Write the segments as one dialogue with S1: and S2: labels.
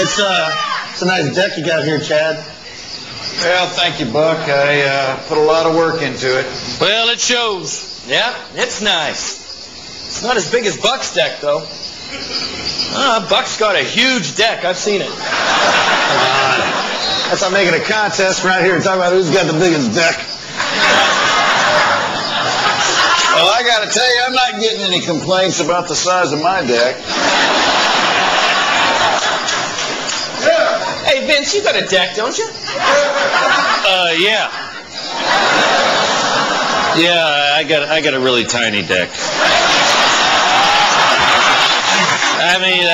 S1: It's a nice deck you got here, Chad.
S2: Well, thank you, Buck. I put a lot of work into it.
S3: Well, it shows. Yeah, it's nice. It's not as big as Buck's deck, though. Buck's got a huge deck. I've seen it.
S1: Come on. That's not making a contest right here and talk about who's got the biggest deck.
S2: Well, I got to tell you, I'm not getting any complaints about the size of my deck.
S3: Hey, Vince, you got a deck, don't you?
S4: Yeah. Yeah, I got a really tiny deck. I mean,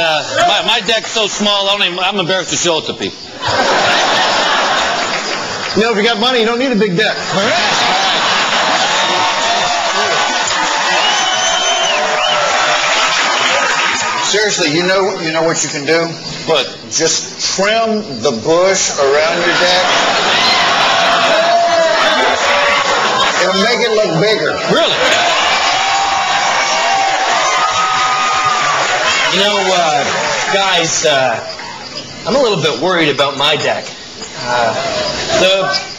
S4: my deck's so small, I'm embarrassed to show it to people.
S1: You know, if you got money, you don't need a big deck.
S2: Seriously, you know what you can do?
S4: What?
S2: Just trim the bush around your deck. It'll make it look bigger.
S4: Really?
S3: You know, guys, I'm a little bit worried about my deck.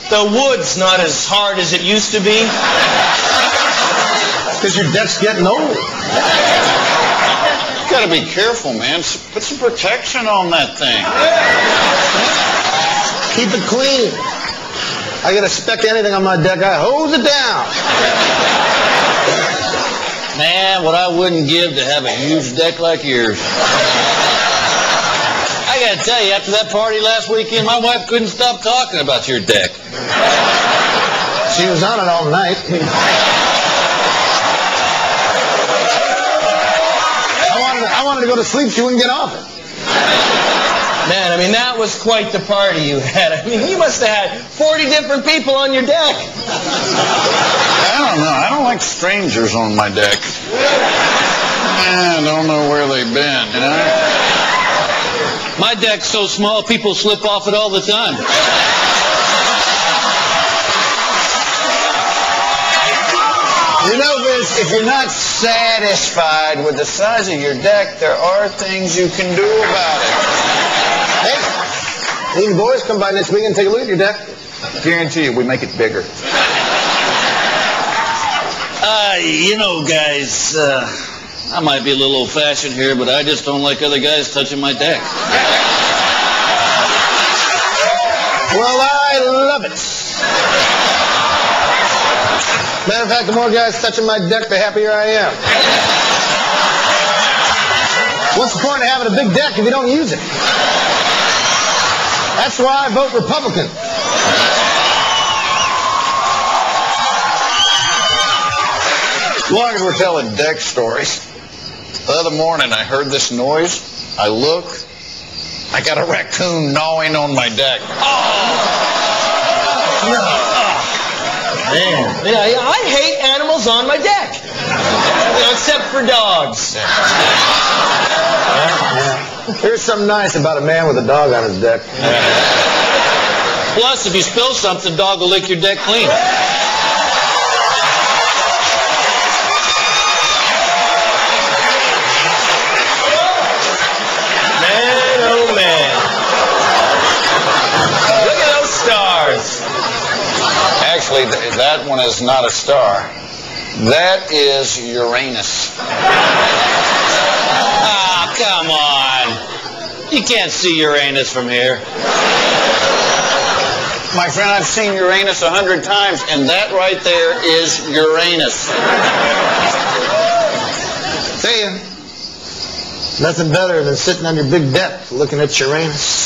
S3: The wood's not as hard as it used to be.
S1: Because your deck's getting old.
S2: You gotta be careful, man. Put some protection on that thing.
S1: Keep it clean. I get a speck of anything on my deck, I hose it down.
S4: Man, what I wouldn't give to have a huge deck like yours. I gotta tell you, after that party last weekend, my wife couldn't stop talking about your deck.
S1: She was on it all night. I wanted to go to sleep. She wouldn't get off it.
S3: Man, I mean, that was quite the party you had. I mean, you must have had 40 different people on your deck.
S2: I don't know. I don't like strangers on my deck. I don't know where they've been, you know?
S4: My deck's so small, people slip off it all the time.
S2: You know, Vince, if you're not satisfied with the size of your deck, there are things you can do about it.
S1: Hey, you boys come by next week and take a look at your deck.
S2: Guarantee you, we make it bigger.
S4: You know, guys, I might be a little old-fashioned here, but I just don't like other guys touching my deck.
S1: Well, I love it. Matter of fact, the more guys touching my deck, the happier I am. What's the point of having a big deck if you don't use it? That's why I vote Republican.
S2: As long as we're telling deck stories. The other morning, I heard this noise. I look. I got a raccoon gnawing on my deck.
S1: Man.
S3: Yeah, I hate animals on my deck. You know, except for dogs.
S1: Here's something nice about a man with a dog on his deck.
S4: Plus, if you spill something, the dog will lick your deck clean.
S3: Man, oh man. Look at those stars.
S2: Actually, that one is not a star. That is Uranus.
S4: Ah, come on. You can't see Uranus from here.
S2: My friend, I've seen Uranus 100 times, and that right there is Uranus.
S1: Tell you, nothing better than sitting on your big deck looking at Uranus.